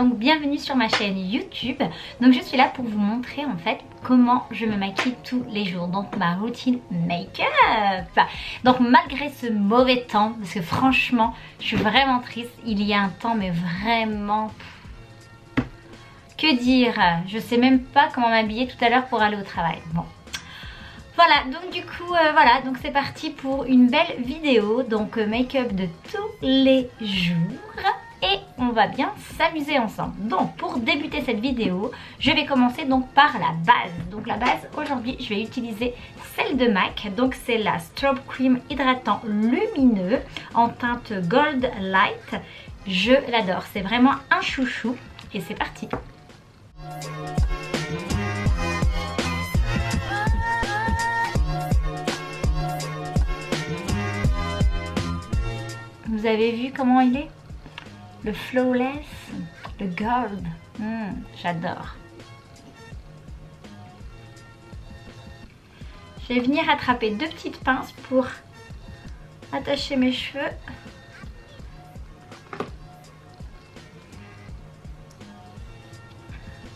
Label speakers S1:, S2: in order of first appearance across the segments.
S1: donc bienvenue sur ma chaîne YouTube. Donc je suis là pour vous montrer en fait comment je me maquille tous les jours, donc ma routine make-up. Donc malgré ce mauvais temps, parce que franchement je suis vraiment triste, il y a un temps mais vraiment... Que dire, je sais même pas comment m'habiller tout à l'heure pour aller au travail. Bon. Voilà, donc du coup, voilà, donc c'est parti pour une belle vidéo, donc make-up de tous les jours et on va bien s'amuser ensemble. Donc pour débuter cette vidéo, je vais commencer donc par la base. Donc la base, aujourd'hui, je vais utiliser celle de MAC, donc c'est la Strobe Cream hydratant lumineux en teinte Gold Light. Je l'adore, c'est vraiment un chouchou et c'est parti. Vous avez vu comment il est? Le flawless, le gold. J'adore. Je vais venir attraper deux petites pinces pour attacher mes cheveux.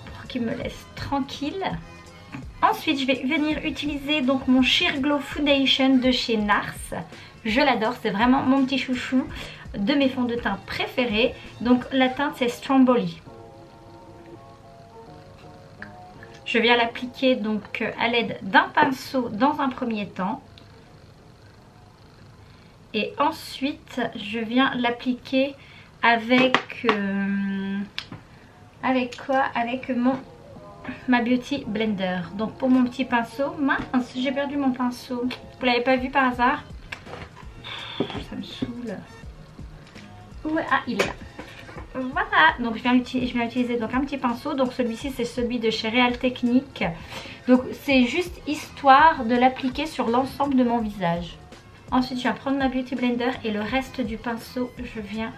S1: Pour qu'ils me laissent tranquille. Ensuite, je vais venir utiliser donc mon Sheer Glow Foundation de chez NARS. Je l'adore, c'est vraiment mon petit chouchou de mes fonds de teint préférés. Donc la teinte c'est Stromboli. Je viens l'appliquer donc à l'aide d'un pinceau dans un premier temps. Et ensuite je viens l'appliquer avec... avec quoi? Avec ma Beauty Blender. Donc pour mon petit pinceau, mince, j'ai perdu mon pinceau. Vous l'avez pas vu par hasard? Ça me saoule. Ouais, ah, il est là. Voilà, donc je viens utiliser donc un petit pinceau. Donc celui-ci c'est celui de chez Real Technique. Donc c'est juste histoire de l'appliquer sur l'ensemble de mon visage. Ensuite je viens prendre ma Beauty Blender et le reste du pinceau je viens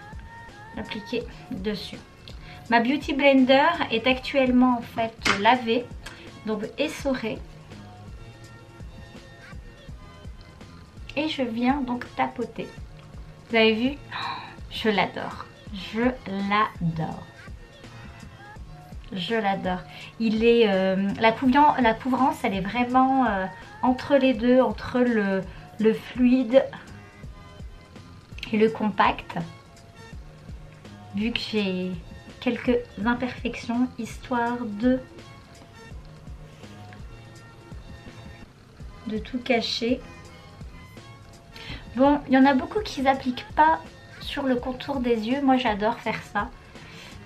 S1: l'appliquer dessus. Ma Beauty Blender est actuellement en fait lavée, donc essorée. Et je viens donc tapoter. Vous avez vu? Je l'adore. Je l'adore. Je l'adore. Il est la couvrance, elle est vraiment entre les deux, entre le fluide et le compact. Vu que j'ai quelques imperfections, histoire de tout cacher. Bon, il y en a beaucoup qui n'appliquent pas sur le contour des yeux. Moi, j'adore faire ça.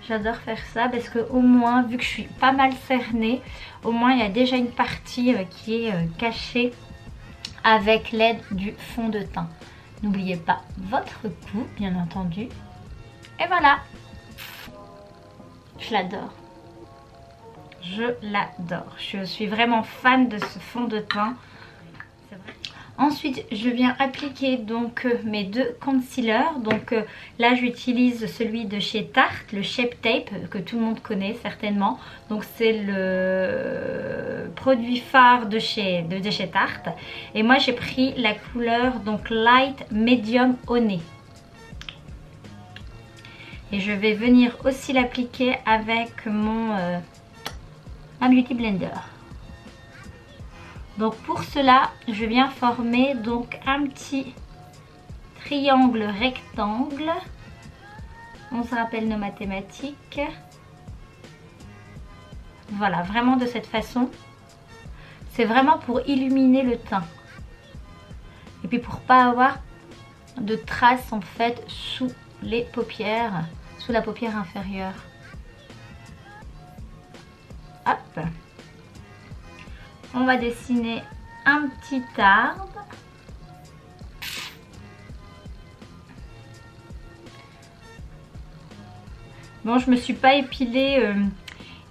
S1: J'adore faire ça parce que au moins, vu que je suis pas mal cernée, au moins il y a déjà une partie qui est cachée avec l'aide du fond de teint. N'oubliez pas votre cou, bien entendu. Et voilà. Je l'adore. Je l'adore. Je suis vraiment fan de ce fond de teint. C'est vrai. Ensuite, je viens appliquer donc mes deux concealers. Donc là, j'utilise celui de chez Tarte, le Shape Tape, que tout le monde connaît certainement. Donc c'est le produit phare de chez Tarte. Et moi, j'ai pris la couleur donc Light Medium au nez. Et je vais venir aussi l'appliquer avec ma Beauty Blender. Donc pour cela, je viens former donc un petit triangle rectangle. On se rappelle nos mathématiques. Voilà, vraiment de cette façon. C'est vraiment pour illuminer le teint. Et puis pour pas avoir de traces en fait sous les paupières, sous la paupière inférieure. Hop. On va dessiner un petit arbre. Bon, je me suis pas épilé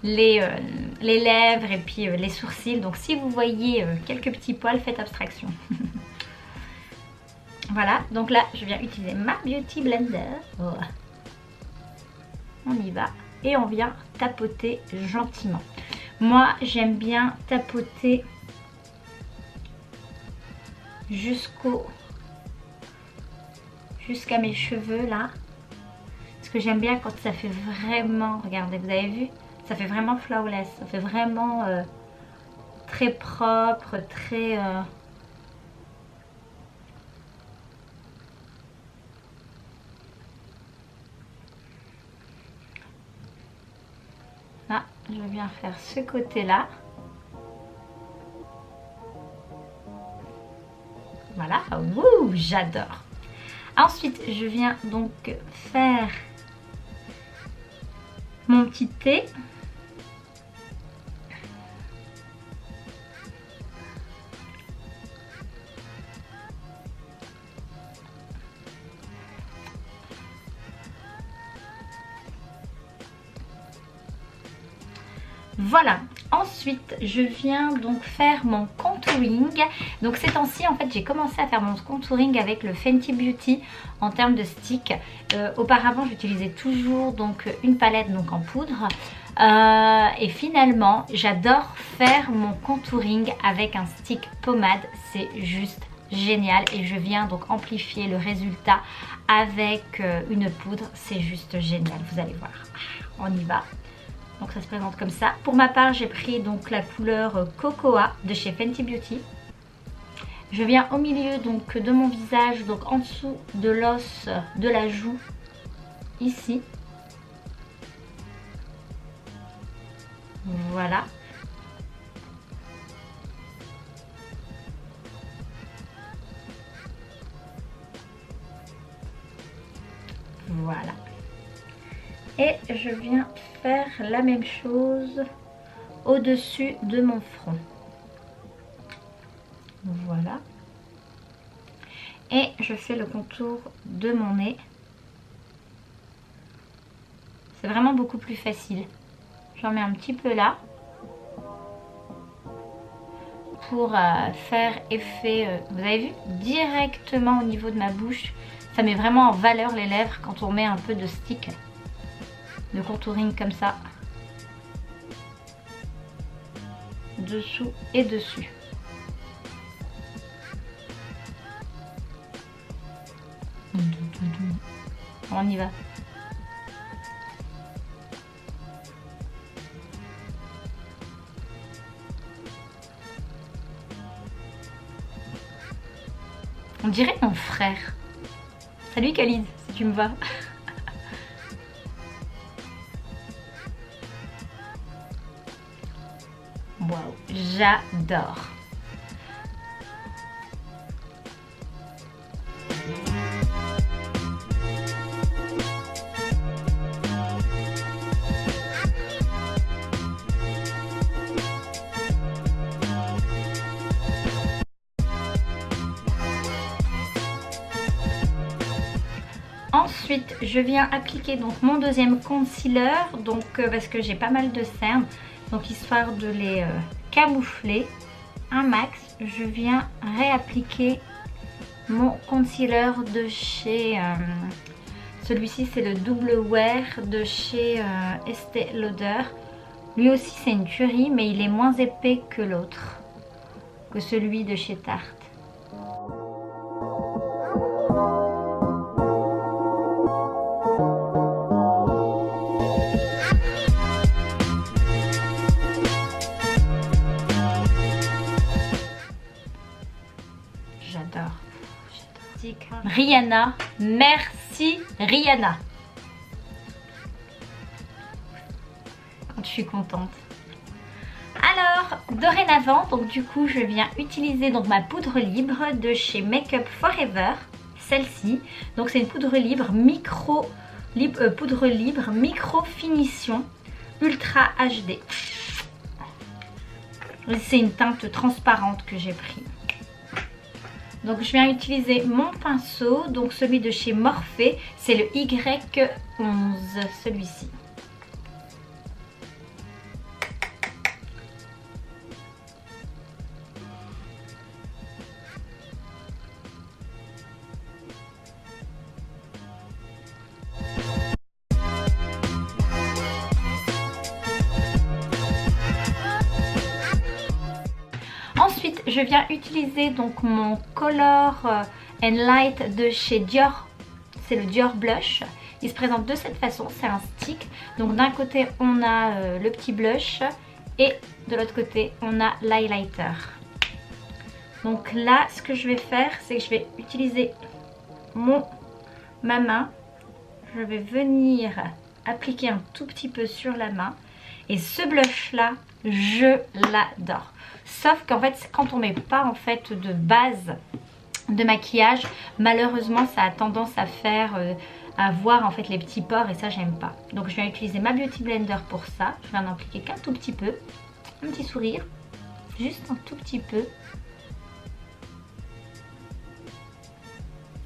S1: les lèvres et puis les sourcils. Donc si vous voyez quelques petits poils, faites abstraction. Voilà, donc là je viens utiliser ma Beauty Blender. Oh. On y va et on vient tapoter gentiment. Moi j'aime bien tapoter jusqu'à mes cheveux là. Parce que j'aime bien quand ça fait vraiment, regardez, vous avez vu, ça fait vraiment flawless, ça fait vraiment très propre, très... Là, je viens faire ce côté-là. Voilà, wouh, j'adore. Ensuite, je viens donc faire mon petit thé. Voilà, ensuite je viens donc faire mon contouring. Donc ces temps-ci en fait j'ai commencé à faire mon contouring avec le Fenty Beauty en termes de stick. Auparavant j'utilisais toujours donc une palette donc en poudre. Et finalement j'adore faire mon contouring avec un stick pommade, c'est juste génial et je viens donc amplifier le résultat avec une poudre, c'est juste génial, vous allez voir. On y va. Donc ça se présente comme ça. Pour ma part, j'ai pris donc la couleur Cocoa de chez Fenty Beauty. Je viens au milieu donc de mon visage, donc en dessous de l'os de la joue, ici. Voilà. Voilà. Et je viens faire la même chose au-dessus de mon front. Voilà. Et je fais le contour de mon nez. C'est vraiment beaucoup plus facile. J'en mets un petit peu là. Pour faire effet, vous avez vu, directement au niveau de ma bouche. Ça met vraiment en valeur les lèvres quand on met un peu de stick. De contouring comme ça, dessous et dessus. On y va. On dirait mon frère. Salut Khalid, si tu me vois. Waouh, j'adore. Ensuite, je viens appliquer donc mon deuxième concealer, donc parce que j'ai pas mal de cernes, donc histoire de les camoufler un max, je viens réappliquer mon concealer de chez celui-ci, c'est le Double Wear de chez Estée Lauder. Lui aussi c'est une tuerie, mais il est moins épais que l'autre, que celui de chez Tarte. J'adore. Rihanna, merci Rihanna. Quand je suis contente. Alors, dorénavant, donc du coup, je viens utiliser donc ma poudre libre de chez Make Up Forever, celle-ci. Donc c'est une poudre libre micro finition ultra HD. C'est une teinte transparente que j'ai pris. Donc je viens utiliser mon pinceau, donc celui de chez Morphe, c'est le Y11, celui-ci. Ensuite, je viens utiliser donc mon Color and Light de chez Dior. C'est le Dior Blush. Il se présente de cette façon, c'est un stick. Donc d'un côté on a le petit blush et de l'autre côté on a l'highlighter. Donc là ce que je vais faire, c'est que je vais utiliser ma main. Je vais venir appliquer un tout petit peu sur la main. Et ce blush là, je l'adore. Sauf qu'en fait, quand on met pas en fait de base de maquillage, malheureusement ça a tendance à faire à voir en fait les petits pores et ça j'aime pas. Donc je vais utiliser ma Beauty Blender pour ça. Je vais en appliquer qu'un tout petit peu, un petit sourire, juste un tout petit peu.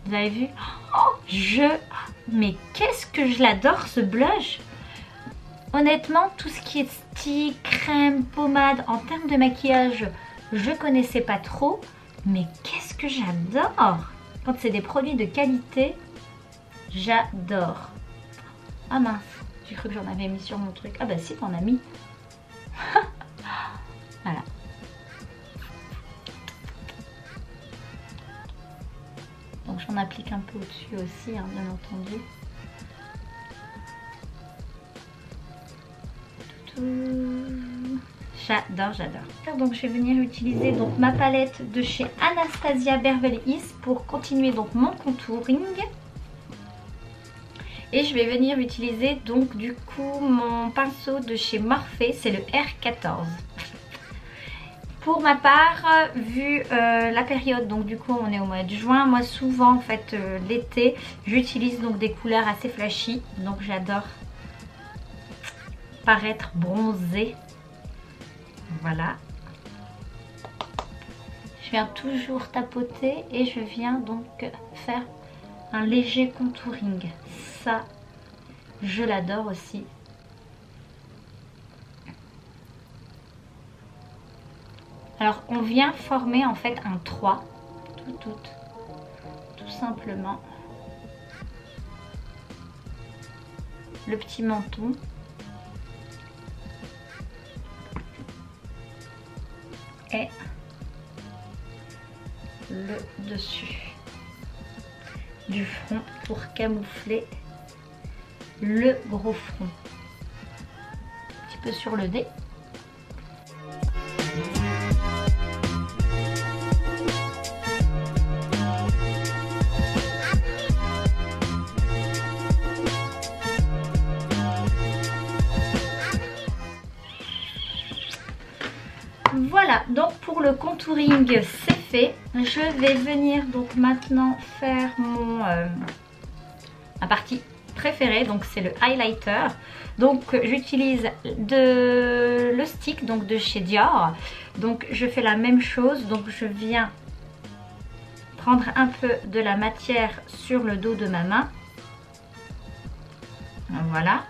S1: Vous avez vu? Oh, mais qu'est-ce que je l'adore ce blush! Honnêtement, tout ce qui est stick, crème, pommade, en termes de maquillage, je connaissais pas trop. Mais qu'est-ce que j'adore! Quand c'est des produits de qualité, j'adore. Ah mince, j'ai cru que j'en avais mis sur mon truc. Ah bah si, t'en as mis. Voilà. Donc j'en applique un peu au-dessus aussi, hein, bien entendu. J'adore, j'adore. Donc je vais venir utiliser donc ma palette de chez Anastasia Beverly Hills pour continuer donc mon contouring. Et je vais venir utiliser donc du coup mon pinceau de chez Morphe, c'est le R14. Pour ma part, vu la période, donc du coup on est au mois de juin, moi souvent en fait l'été, j'utilise donc des couleurs assez flashy, donc j'adore paraître bronzée. Voilà. Je viens toujours tapoter et je viens donc faire un léger contouring. Ça, je l'adore aussi. Alors on vient former en fait un 3, tout simplement. Le petit menton. Et le dessus du front pour camoufler le gros front. Un petit peu sur le nez. Voilà, donc pour le contouring c'est fait. Je vais venir donc maintenant faire ma partie préférée, donc c'est le highlighter. Donc j'utilise le stick donc de chez Dior. Donc je fais la même chose, donc je viens prendre un peu de la matière sur le dos de ma main. Voilà.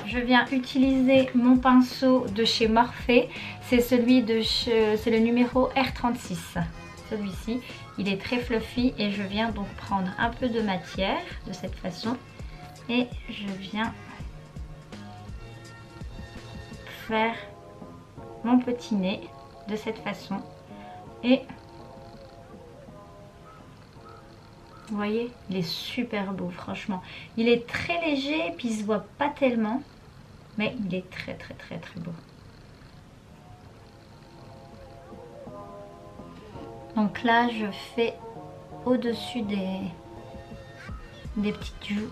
S1: Je viens utiliser mon pinceau de chez Morphe, c'est celui de c'est le numéro R36. Celui-ci, il est très fluffy et je viens donc prendre un peu de matière de cette façon et je viens faire mon petit nez de cette façon et vous voyez, il est super beau franchement. Il est très léger et puis il se voit pas tellement. Mais il est très beau. Donc là je fais au-dessus des petites joues.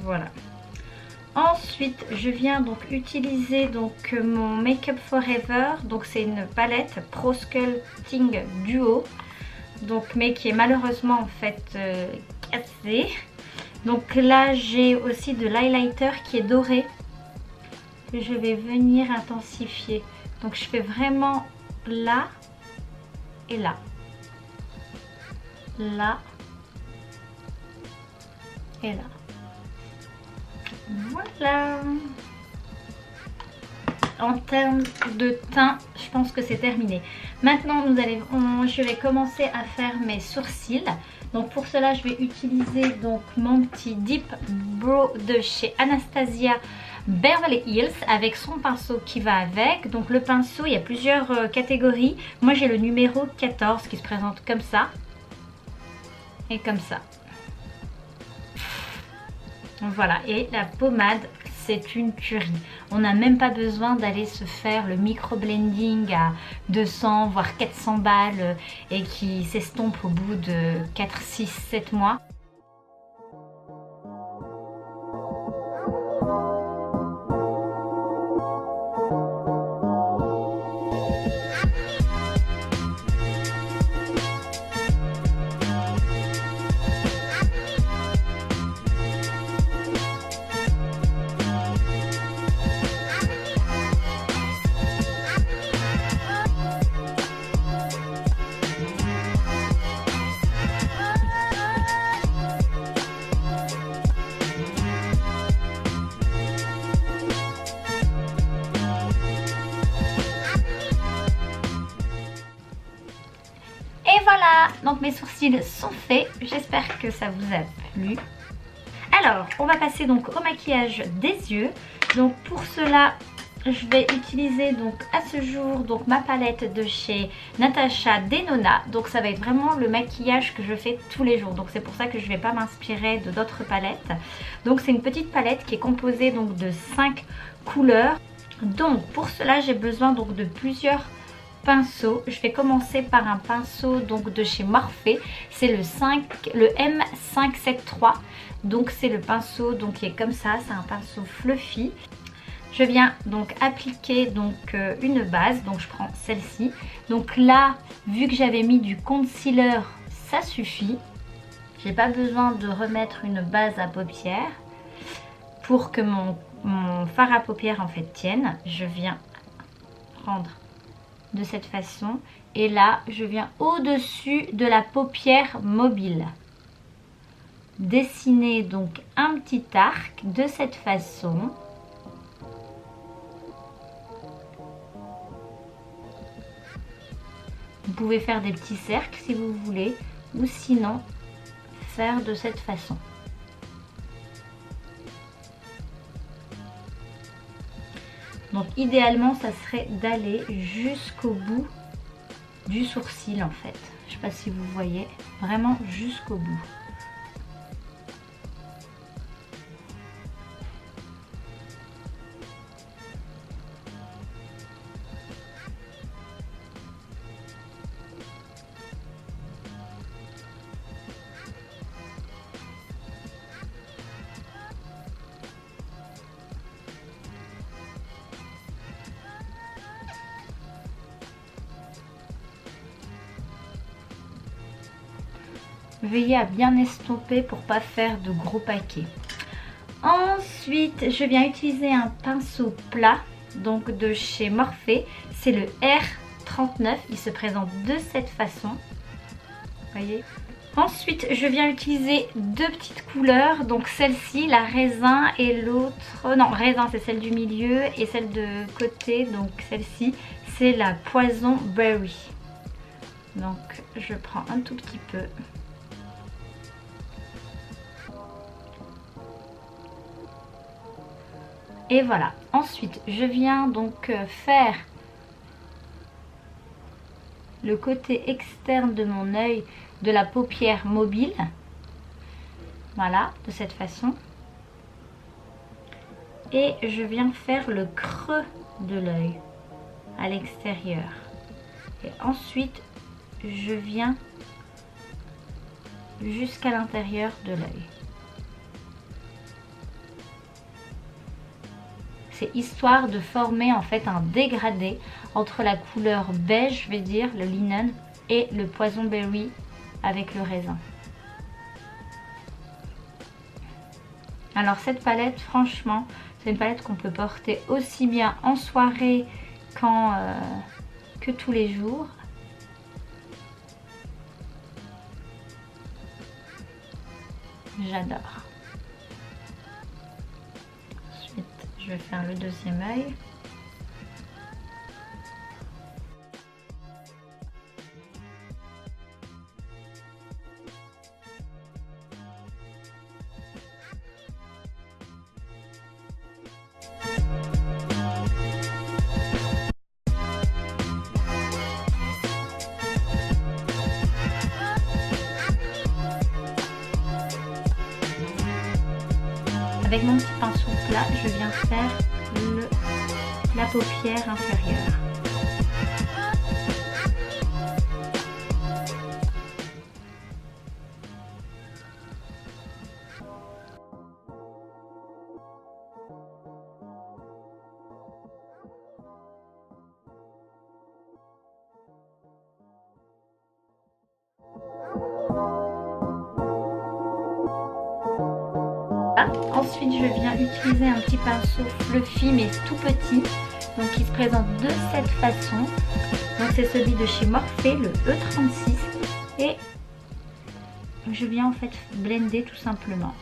S1: Voilà. Ensuite je viens donc utiliser donc mon Make Up Forever. Donc c'est une palette Pro Sculpting Duo. Donc mais qui est malheureusement en fait cassée. Donc là j'ai aussi de l'highlighter qui est doré que je vais venir intensifier. Donc je fais vraiment là et là. Là et là. Voilà. En termes de teint, je pense que c'est terminé. Maintenant je vais commencer à faire mes sourcils. Donc pour cela je vais utiliser donc mon petit Deep Brow de chez Anastasia Beverly Hills avec son pinceau qui va avec. Donc le pinceau, il y a plusieurs catégories. Moi j'ai le numéro 14 qui se présente comme ça et comme ça. Voilà, et la pommade, c'est une tuerie. On n'a même pas besoin d'aller se faire le micro-blending à 200 voire 400 balles et qui s'estompe au bout de 4, 6, 7 mois. Voilà, donc mes sourcils sont faits, j'espère que ça vous a plu. Alors, on va passer donc au maquillage des yeux. Donc pour cela, je vais utiliser donc à ce jour donc ma palette de chez Natasha Denona. Donc ça va être vraiment le maquillage que je fais tous les jours. Donc c'est pour ça que je ne vais pas m'inspirer de d'autres palettes. Donc c'est une petite palette qui est composée donc de 5 couleurs. Donc pour cela, j'ai besoin donc de plusieurs pinceau. Je vais commencer par un pinceau donc de chez Morphe, c'est le M573, donc c'est le pinceau donc qui est comme ça, c'est un pinceau fluffy. Je viens donc appliquer donc une base, donc je prends celle-ci. Donc là, vu que j'avais mis du concealer, ça suffit. J'ai pas besoin de remettre une base à paupières pour que mon fard à paupières en fait tienne. Je viens prendre de cette façon et là je viens au-dessus de la paupière mobile dessiner donc un petit arc de cette façon. Vous pouvez faire des petits cercles si vous voulez ou sinon faire de cette façon. Donc idéalement ça serait d'aller jusqu'au bout du sourcil en fait. Je ne sais pas si vous voyez, vraiment jusqu'au bout. Veillez à bien estomper pour pas faire de gros paquets. Ensuite, je viens utiliser un pinceau plat, donc de chez Morphe. C'est le R39. Il se présente de cette façon. Voyez. Ensuite, je viens utiliser deux petites couleurs. Donc celle-ci, la raisin, et l'autre... Non, raisin, c'est celle du milieu. Et celle de côté, donc celle-ci, c'est la poison berry. Donc, je prends un tout petit peu. Et voilà, ensuite je viens donc faire le côté externe de mon œil de la paupière mobile. Voilà, de cette façon. Et je viens faire le creux de l'œil à l'extérieur. Et ensuite, je viens jusqu'à l'intérieur de l'œil. Histoire de former en fait un dégradé entre la couleur beige, je vais dire, le linen, et le poison berry avec le raisin. Alors cette palette, franchement, c'est une palette qu'on peut porter aussi bien en soirée que tous les jours. J'adore. Je vais faire le deuxième œil. avec mon petit pinceau plat, je viens faire la paupière inférieure. Ensuite, je viens utiliser un petit pinceau fluffy mais tout petit, donc qui se présente de cette façon. Donc c'est celui de chez Morphe, le E36, et je viens en fait blender tout simplement.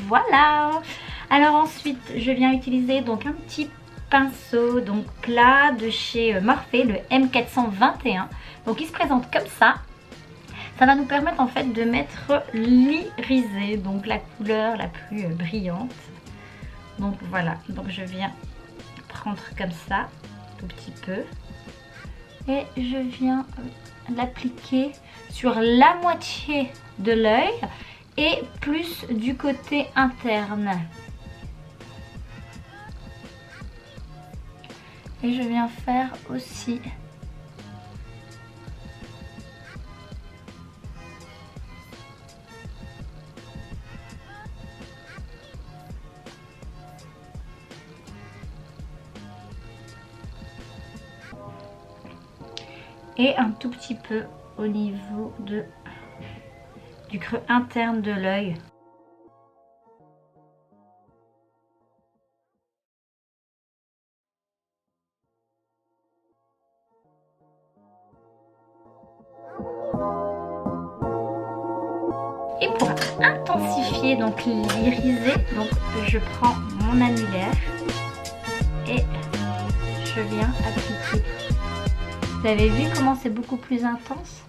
S1: Voilà. Alors ensuite, je viens utiliser donc un petit pinceau donc plat de chez Morphe, le M421. Donc il se présente comme ça. Ça va nous permettre en fait de mettre l'irisé, donc la couleur la plus brillante. Donc voilà, donc je viens prendre comme ça, tout petit peu. Et je viens l'appliquer sur la moitié de l'œil et plus du côté interne. Et je viens faire aussi et un tout petit peu au niveau du creux interne de l'œil. Et pour intensifier donc l'irisé, donc je prends mon annulaire et je viens appliquer. Vous avez vu comment c'est beaucoup plus intense?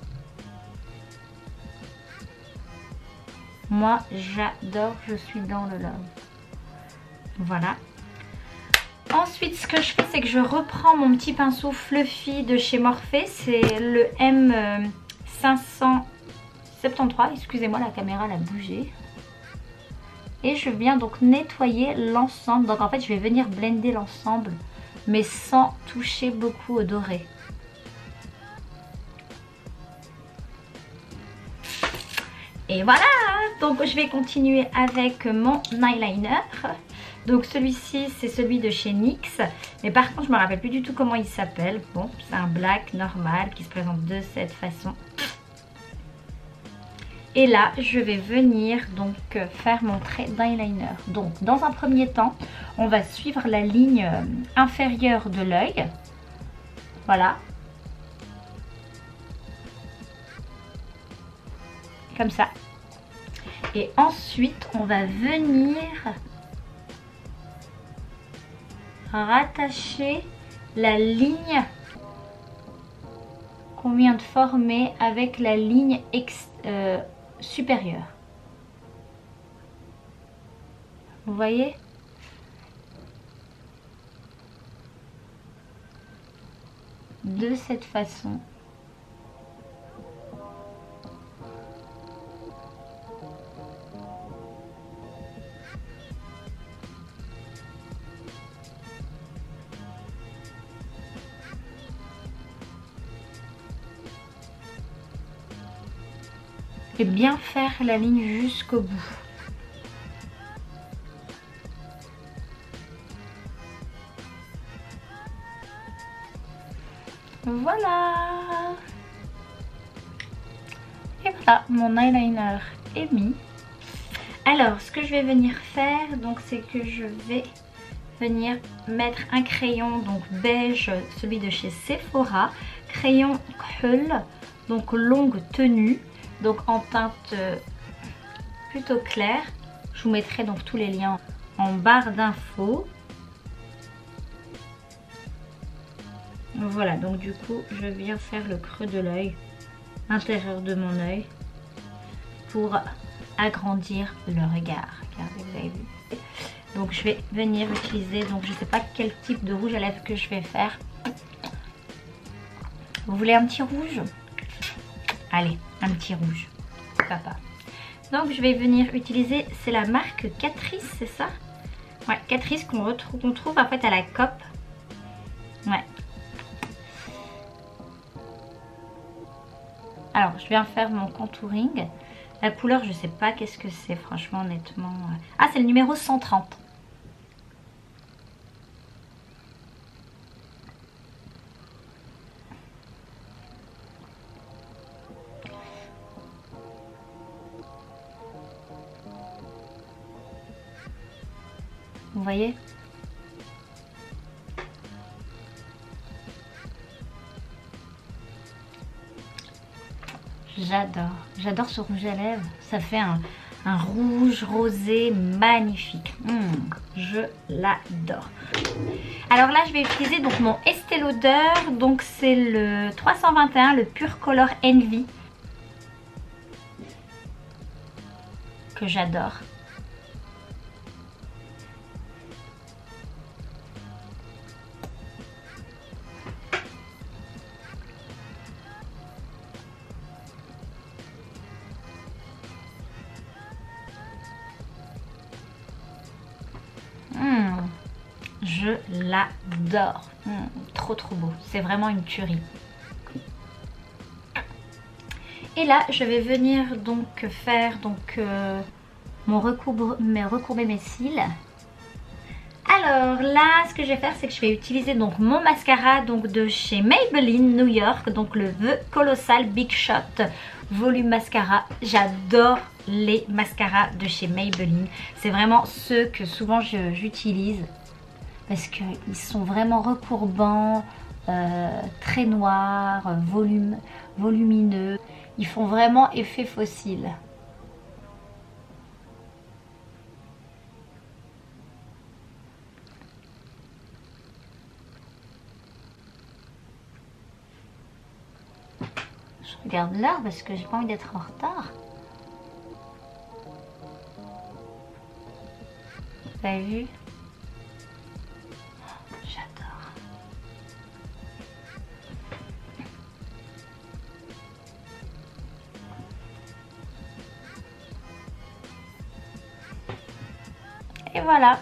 S1: Moi j'adore, je suis dans le love. Voilà. Ensuite ce que je fais, c'est que je reprends mon petit pinceau fluffy de chez Morphe. C'est le M573. Excusez-moi, la caméra elle a bougé. Et je viens donc nettoyer l'ensemble. Donc en fait je vais venir blender l'ensemble, mais sans toucher beaucoup au doré. Et voilà, donc je vais continuer avec mon eyeliner. Donc celui-ci, c'est celui de chez NYX. Mais par contre, je ne me rappelle plus du tout comment il s'appelle. Bon, c'est un black normal qui se présente de cette façon. Et là, je vais venir donc faire mon trait d'eyeliner. Donc, dans un premier temps, on va suivre la ligne inférieure de l'œil. Voilà. Comme ça. Et ensuite, on va venir rattacher la ligne qu'on vient de former avec la ligne supérieure. Vous voyez? De cette façon. Et bien faire la ligne jusqu'au bout. Voilà. Et voilà, mon eyeliner est mis. Alors, ce que je vais venir faire, donc, c'est que je vais venir mettre un crayon donc beige, celui de chez Sephora, crayon Krull, donc longue tenue. Donc en teinte plutôt claire. Je vous mettrai donc tous les liens en barre d'infos. Voilà, donc du coup je viens faire le creux de l'œil, intérieur de mon œil, pour agrandir le regard. Regardez, vous avez vu. Donc je vais venir utiliser, donc je ne sais pas quel type de rouge à lèvres que je vais faire. Vous voulez un petit rouge? Allez, un petit rouge. Papa. Donc je vais venir utiliser, c'est la marque Catrice, c'est ça? Ouais, Catrice qu'on trouve en fait à la COP. Ouais. Alors, je viens faire mon contouring. La couleur, je sais pas qu'est-ce que c'est, franchement, honnêtement. Ah, c'est le numéro 130. Vous voyez? J'adore ce rouge à lèvres. Ça fait un rouge rosé magnifique. Je l'adore. Alors là, je vais utiliser donc mon Estée Lauder. Donc c'est le 321, le Pure Color Envy. Que j'adore. Je l'adore. Trop beau. C'est vraiment une tuerie. Et là, je vais venir donc faire recourber mes cils. Alors là, ce que je vais faire, c'est que je vais utiliser donc mon mascara donc de chez Maybelline New York, donc le The Colossal Big Shot Volume Mascara. J'adore les mascaras de chez Maybelline. C'est vraiment ceux que souvent j'utilise parce qu'ils sont vraiment recourbants, très noirs, volumineux. Ils font vraiment effet fossile. Je regarde l'heure parce que j'ai pas envie d'être en retard. Vous avez vu? J'adore. Et voilà.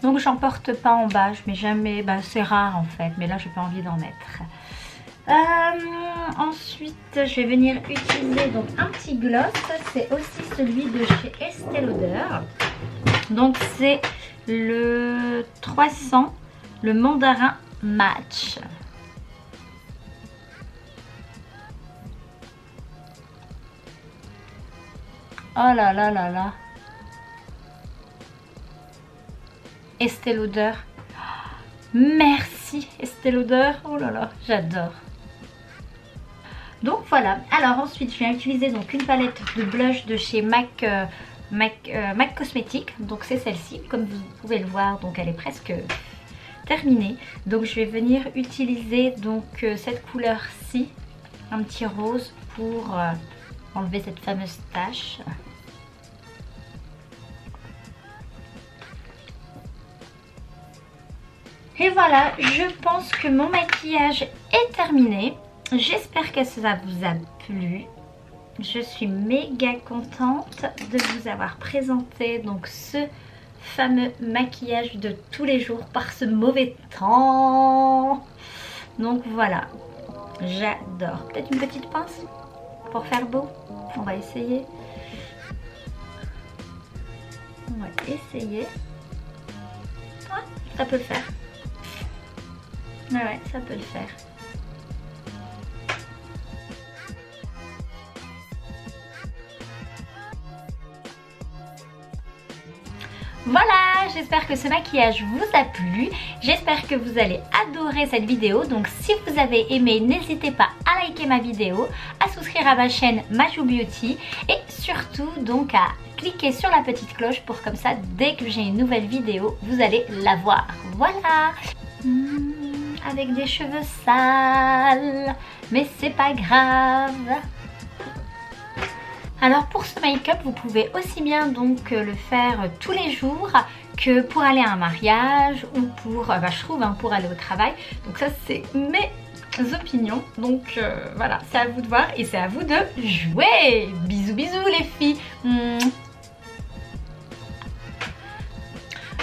S1: Donc j'en porte pas en bas, je mets jamais, c'est rare en fait, mais là j'ai pas envie d'en mettre. Ensuite je vais venir utiliser donc un petit gloss, c'est aussi celui de chez Estée Lauder. Donc c'est le 300, le mandarin match. Oh là là là là. Estée Lauder. Merci Estée Lauder. Oh là là, j'adore. Donc voilà. Alors ensuite, je viens utiliser donc une palette de blush de chez MAC Cosmetics. Donc c'est celle-ci. Comme vous pouvez le voir, donc elle est presque terminée. Donc je vais venir utiliser donc cette couleur-ci, un petit rose pour enlever cette fameuse tache. Et voilà, je pense que mon maquillage est terminé. J'espère que ça vous a plu. Je suis méga contente de vous avoir présenté donc ce fameux maquillage de tous les jours par ce mauvais temps. Donc voilà, j'adore. Peut-être une petite pince pour faire beau. On va essayer. On va essayer. Ouais, ça peut le faire. Ouais, ça peut le faire. Voilà, j'espère que ce maquillage vous a plu. J'espère que vous allez adorer cette vidéo. Donc si vous avez aimé, n'hésitez pas à liker ma vidéo, à souscrire à ma chaîne Majou Beauty et surtout donc à cliquer sur la petite cloche pour comme ça, dès que j'ai une nouvelle vidéo, vous allez la voir. Voilà. Avec des cheveux sales, mais c'est pas grave. Alors pour ce make-up, vous pouvez aussi bien donc le faire tous les jours que pour aller à un mariage ou pour, je trouve, hein, pour aller au travail. Donc ça c'est mes opinions. Donc voilà, c'est à vous de voir et c'est à vous de jouer. Bisous bisous les filles.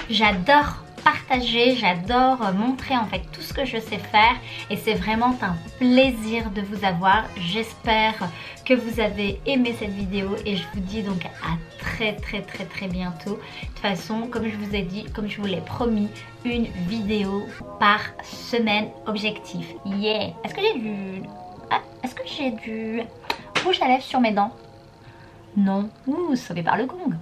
S1: J'adore partager, j'adore montrer en fait tout ce que je sais faire et c'est vraiment un plaisir de vous avoir. J'espère que vous avez aimé cette vidéo et je vous dis donc à très bientôt. De toute façon, comme je vous ai dit, comme je vous l'ai promis, une vidéo par semaine objectif. Yeah! Est-ce que j'ai du rouge à lèvres sur mes dents? Non. Ouh, sauvé par le gong.